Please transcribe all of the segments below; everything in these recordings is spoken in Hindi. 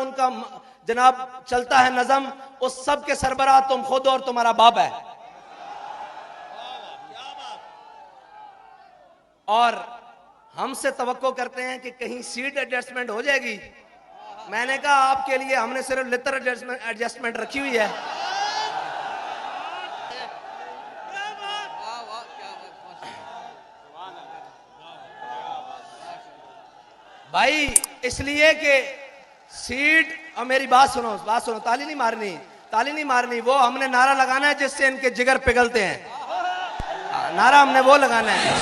उनका जनाब चलता है नज़म, उस सब के सरबराह तुम खुद और तुम्हारा बाप है। और हमसे तवक्को करते हैं कि कहीं सीट एडजस्टमेंट हो जाएगी। मैंने कहा आपके लिए हमने सिर्फ लिटर एडजस्टमेंट रखी हुई है। भाई इसलिए कि सीट, और मेरी बात सुनो, ताली नहीं मारनी, वो हमने नारा लगाना है जिससे इनके जिगर पिघलते हैं। नारा हमने वो लगाना है।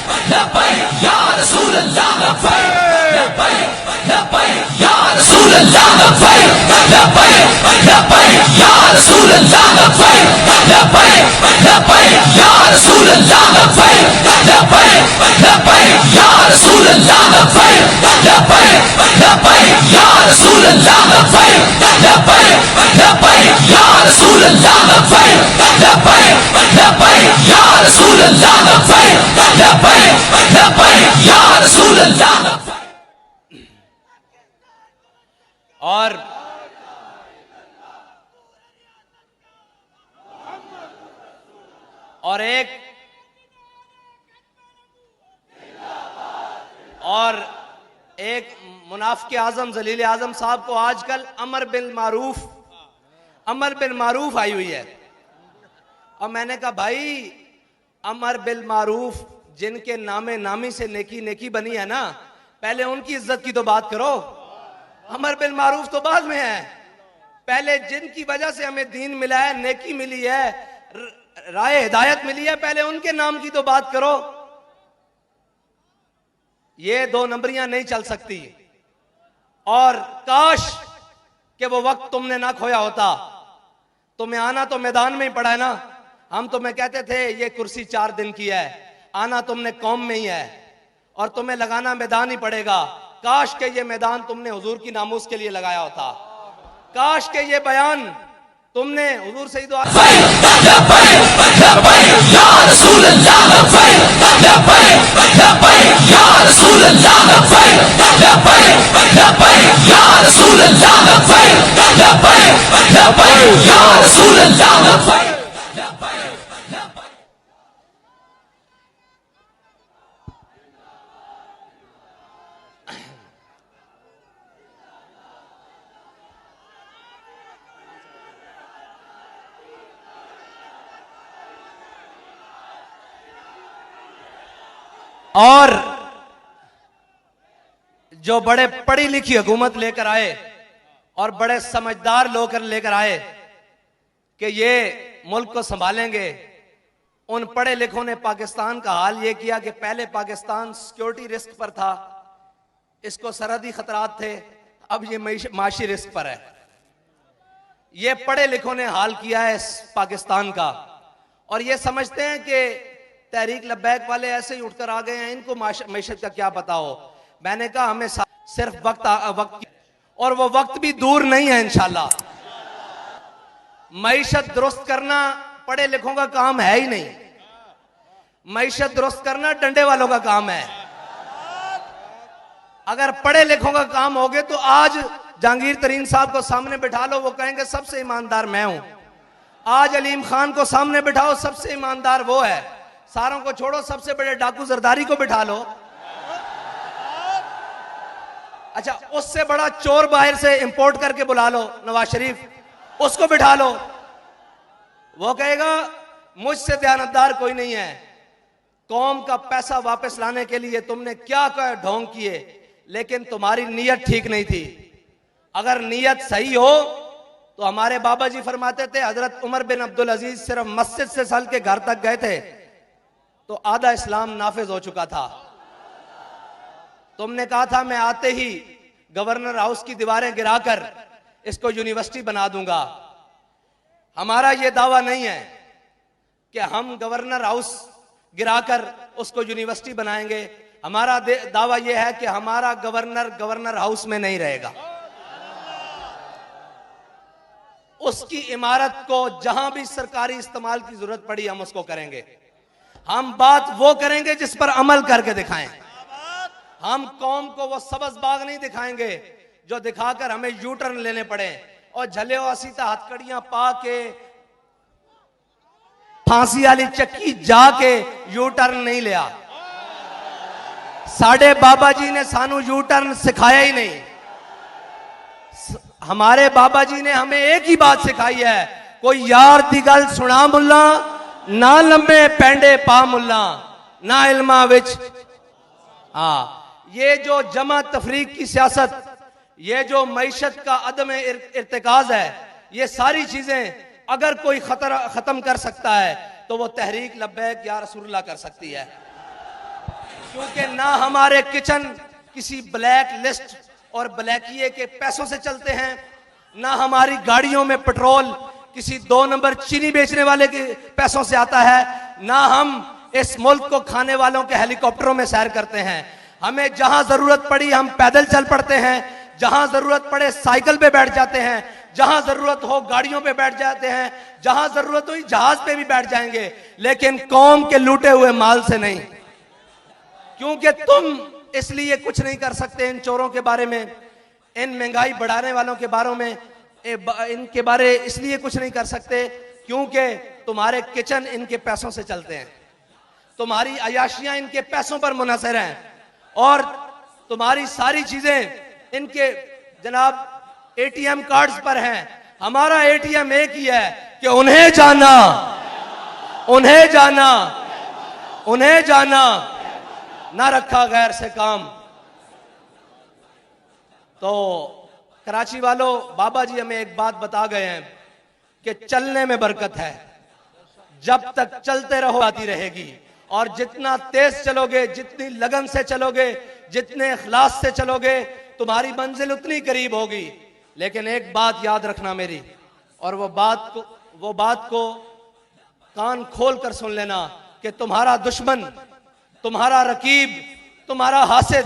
और एक मुनाफिक आजम जलील आजम साहब को आजकल अमर बिल मारूफ आई हुई है। और मैंने कहा भाई अमर बिल मारूफ जिनके नामे नामी से नेकी बनी है ना, पहले उनकी इज्जत की तो बात करो। अमर बिल मारूफ तो बाद में है, पहले जिनकी वजह से हमें दीन मिला है, नेकी मिली है, राय हिदायत मिली है, पहले उनके नाम की तो बात करो। ये दो नंबरियां नहीं चल सकती। और काश कि वो वक्त तुमने ना खोया होता। तुम्हें आना तो मैदान में ही पड़ा है ना। हम तुम्हें कहते थे ये कुर्सी 4 दिन की है, आना तुमने कौम में ही है और तुम्हें लगाना मैदान ही पड़ेगा। काश के ये मैदान तुमने हुजूर की नामूस के लिए लगाया होता। काश के ये बयान तुमने हुजूर से ही दुआ और जो बड़े पढ़ी लिखी हुकूमत लेकर आए और बड़े समझदार लोग लेकर आए कि ये मुल्क को संभालेंगे, उन पढ़े लिखों ने पाकिस्तान का हाल ये किया कि पहले पाकिस्तान सिक्योरिटी रिस्क पर था, इसको सरहदी खतरात थे, अब ये माशी रिस्क पर है। ये पढ़े लिखों ने हाल किया है पाकिस्तान का। और ये समझते हैं कि तहरीक लब्बैक वाले ऐसे ही उठकर आ गए हैं, इनको मैशत का क्या पता हो। मैंने कहा हमें सिर्फ वक्त और वो वक्त भी दूर नहीं है इंशाल्लाह। मैशत दुरुस्त करना पढ़े लिखों का काम है ही नहीं, मैशत दुरुस्त करना डंडे वालों का काम है। अगर पढ़े लिखों का काम हो गए तो आज जहांगीर तरीन साहब को सामने बिठा लो, वो कहेंगे सबसे ईमानदार मैं हूं। आज अलीम खान को सामने बिठाओ, सबसे ईमानदार वो है। सारों को छोड़ो, सबसे बड़े डाकू जरदारी को बिठा लो। अच्छा, उससे बड़ा चोर बाहर से इंपोर्ट करके बुला लो, नवाज शरीफ, उसको बिठा लो। वो कहेगा मुझसे दयानतदार कोई नहीं है। कौम का पैसा वापस लाने के लिए तुमने क्या क्या ढोंग किए, लेकिन तुम्हारी नीयत ठीक नहीं थी। अगर नीयत सही हो तो हमारे बाबा जी फरमाते थे, हजरत उमर बिन अब्दुल अजीज सिर्फ मस्जिद से सल के घर तक गए थे तो आधा इस्लाम नाफिज हो चुका था। तुमने कहा था मैं आते ही गवर्नर हाउस की दीवारें गिराकर इसको यूनिवर्सिटी बना दूंगा। हमारा यह दावा नहीं है कि हम गवर्नर हाउस गिराकर उसको यूनिवर्सिटी बनाएंगे। हमारा दावा यह है कि हमारा गवर्नर हाउस में नहीं रहेगा। उसकी इमारत को जहां भी सरकारी इस्तेमाल की जरूरत पड़ी हम उसको करेंगे। हम बात वो करेंगे जिस पर अमल करके दिखाएं। हम कौम को वो सबज बाग नहीं दिखाएंगे जो दिखाकर हमें यू टर्न लेने पड़े और झले सीता हथकड़ियां पा के फांसी वाली चक्की जाके यू टर्न नहीं लिया। साढ़े बाबा जी ने सानू यू टर्न सिखाया ही नहीं। हमारे बाबा जी ने हमें एक ही बात सिखाई है, कोई यार दी गल सुना मुल्ला, ना लंबे पेंडे पा मुल्ला, ना इल्मा विच। ये जो जमा तफरीक की सियासत, ये जो मईशत का अदम इर्तिकाज है, ये सारी चीजें अगर कोई खत्म कर सकता है तो वो तहरीक लब्बैक या रसूलुल्लाह कर सकती है। क्योंकि ना हमारे किचन किसी ब्लैक लिस्ट और ब्लैकिए के पैसों से चलते हैं, ना हमारी गाड़ियों में पेट्रोल किसी 2 नंबर चीनी बेचने वाले के पैसों से आता है, ना हम इस मुल्क को खाने वालों के हेलीकॉप्टरों में सैर करते हैं। हमें जहां जरूरत पड़ी हम पैदल चल पड़ते हैं, जहां जरूरत पड़े साइकिल पे बैठ जाते हैं, जहां जरूरत हो गाड़ियों पे बैठ जाते हैं, जहां जरूरत हो जहाज पे भी बैठ जाएंगे, लेकिन कौम के लूटे हुए माल से नहीं। क्योंकि तुम इसलिए कुछ नहीं कर सकते इन चोरों के बारे में, इन महंगाई बढ़ाने वालों के बारे में, इनके बारे इसलिए कुछ नहीं कर सकते क्योंकि तुम्हारे किचन इनके पैसों से चलते हैं, तुम्हारी अयाशियां इनके पैसों पर मुनहसर हैं और तुम्हारी सारी चीजें इनके जनाब एटीएम कार्ड्स पर हैं। हमारा एटीएम एक ही है कि उन्हें जाना, उन्हें जाना, उन्हें जाना, ना रखा गैर से काम। तो कराची वालों, बाबा जी हमें एक बात बता गए हैं कि चलने में बरकत है, जब तक चलते रहो आती रहेगी, और जितना तेज चलोगे, जितनी लगन से चलोगे, जितने इखलास से चलोगे, तुम्हारी मंजिल उतनी करीब होगी। लेकिन एक बात याद रखना मेरी, और वो बात को कान खोल कर सुन लेना कि तुम्हारा दुश्मन, तुम्हारा रकीब, तुम्हारा हासिद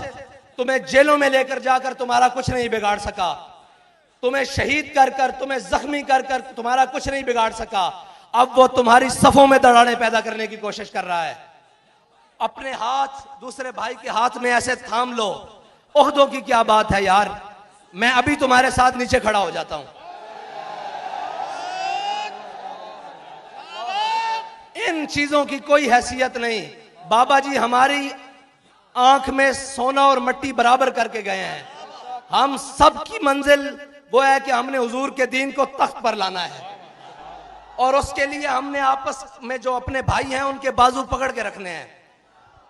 तुम्हें जेलों में लेकर जाकर तुम्हारा कुछ नहीं बिगाड़ सका, तुम्हें शहीद कर कर, तुम्हें जख्मी कर कर तुम्हारा कुछ नहीं बिगाड़ सका। अब वो तुम्हारी सफों में दरारें पैदा करने की कोशिश कर रहा है। अपने हाथ दूसरे भाई के हाथ में ऐसे थाम लो। ओहदों की क्या बात है यार, मैं अभी तुम्हारे साथ नीचे खड़ा हो जाता हूं। इन चीजों की कोई हैसियत नहीं। बाबा जी हमारी आंख में सोना और मट्टी बराबर करके गए हैं। हम सब की मंजिल वो है कि हमने हुजूर के दीन को तख्त पर लाना है, और उसके लिए हमने आपस में जो अपने भाई हैं उनके बाजू पकड़ के रखने हैं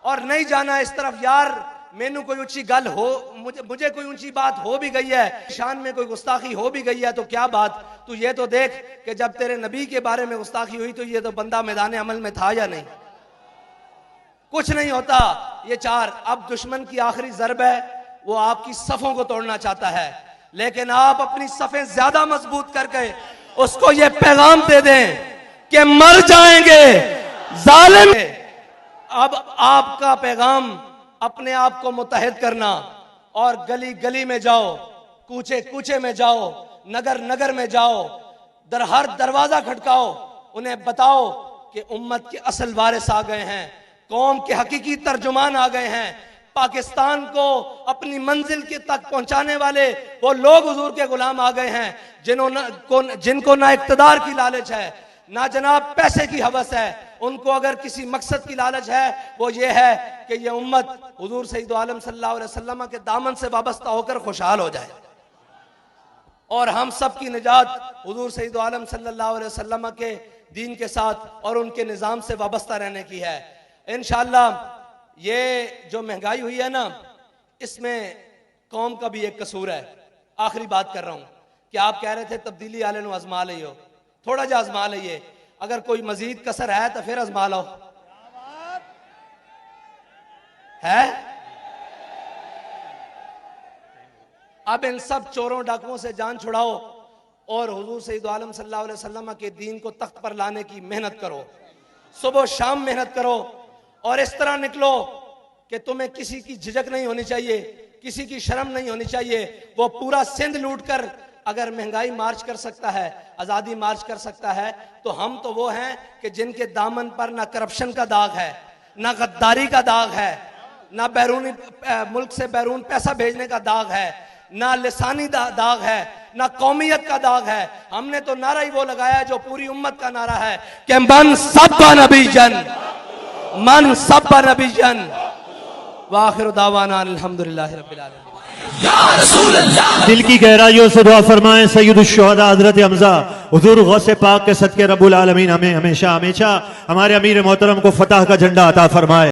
और नहीं जाना इस तरफ। यार मैनू कोई ऊंची गल हो, मुझे कोई ऊंची बात हो भी गई है, शान में कोई गुस्ताखी हो भी गई है तो क्या बात, तू ये तो देख कि जब तेरे नबी के बारे में गुस्ताखी हुई तो ये तो बंदा मैदान अमल में था या नहीं। कुछ नहीं होता ये चार। अब दुश्मन की आखिरी ज़रब है, वो आपकी सफों को तोड़ना चाहता है, लेकिन आप अपनी सफें ज्यादा मजबूत करके उसको ये पैगाम दे दें कि मर जाएंगे जालिम। अब आपका पैगाम अपने आप को मुत्तहिद करना, और गली गली में जाओ, कूचे कूचे में जाओ, नगर नगर में जाओ, हर दरवाजा खटकाओ, उन्हें बताओ कि उम्मत के असल वारिस आ गए हैं, कौम के हकीकी तर्जुमान आ गए हैं, पाकिस्तान को अपनी मंजिल के तक पहुंचाने वाले वो लोग हुजूर के गुलाम आ गए हैं, जिनको ना इक्तदार की लालच है, ना जनाब पैसे की हवस है। उनको अगर किसी मकसद की लालच है वो ये है कि ये उम्मत हुजूर सैयद आलम सल्लल्लाहु अलैहि वसल्लम के दामन से वाबस्ता होकर खुशहाल हो जाए, और हम सब की निजात हुजूर सैयद आलम सल्लल्लाहु अलैहि वसल्लम के दीन के साथ और उनके निज़ाम से वाबस्ता रहने की है। इंशाअल्लाह ये जो महंगाई हुई है ना, इसमें कौम का भी एक कसूर है। आखिरी बात कर रहा हूं कि आप कह रहे थे तब्दीली आले नु आजमा लियो, थोड़ा जा आजमा लिये, अगर कोई मजीद कसर है तो फिर आजमा लो। है अब इन सब चोरों डाकुओं से जान छुड़ाओ और हुजूर सैयद आलम सल्लल्लाहु अलैहि वसल्लम के दीन को तख्त पर लाने की मेहनत करो, सुबह शाम मेहनत करो, और इस तरह निकलो कि तुम्हें किसी की झिझक नहीं होनी चाहिए, किसी की शर्म नहीं होनी चाहिए। वो पूरा सिंध लूट कर अगर महंगाई मार्च कर सकता है, आजादी मार्च कर सकता है, तो हम तो वो हैं कि जिनके दामन पर ना करप्शन का दाग है, ना गद्दारी का दाग है, ना बैरूनी मुल्क से बैरून पैसा भेजने का दाग है, ना लिसानी दाग है, ना कौमियत का दाग है। हमने तो नारा ही वो लगाया है जो पूरी उम्मत का नारा है कि मन सब्बा नबीजन, मन सब्बा नबीजन। वाखिर दावाना अल्हम्दुलिल्लाहि रब्बिल आलमीन। दिल की गहराइयों से दुआ फरमाएं सैयदुल शुहदा हजरत हमजा हुजूर गौसे पाक के सदके रब्बुल आलमीन हमें हमेशा हमेशा हमारे अमीर मोहतरम को फतह का झंडा अता फरमाए।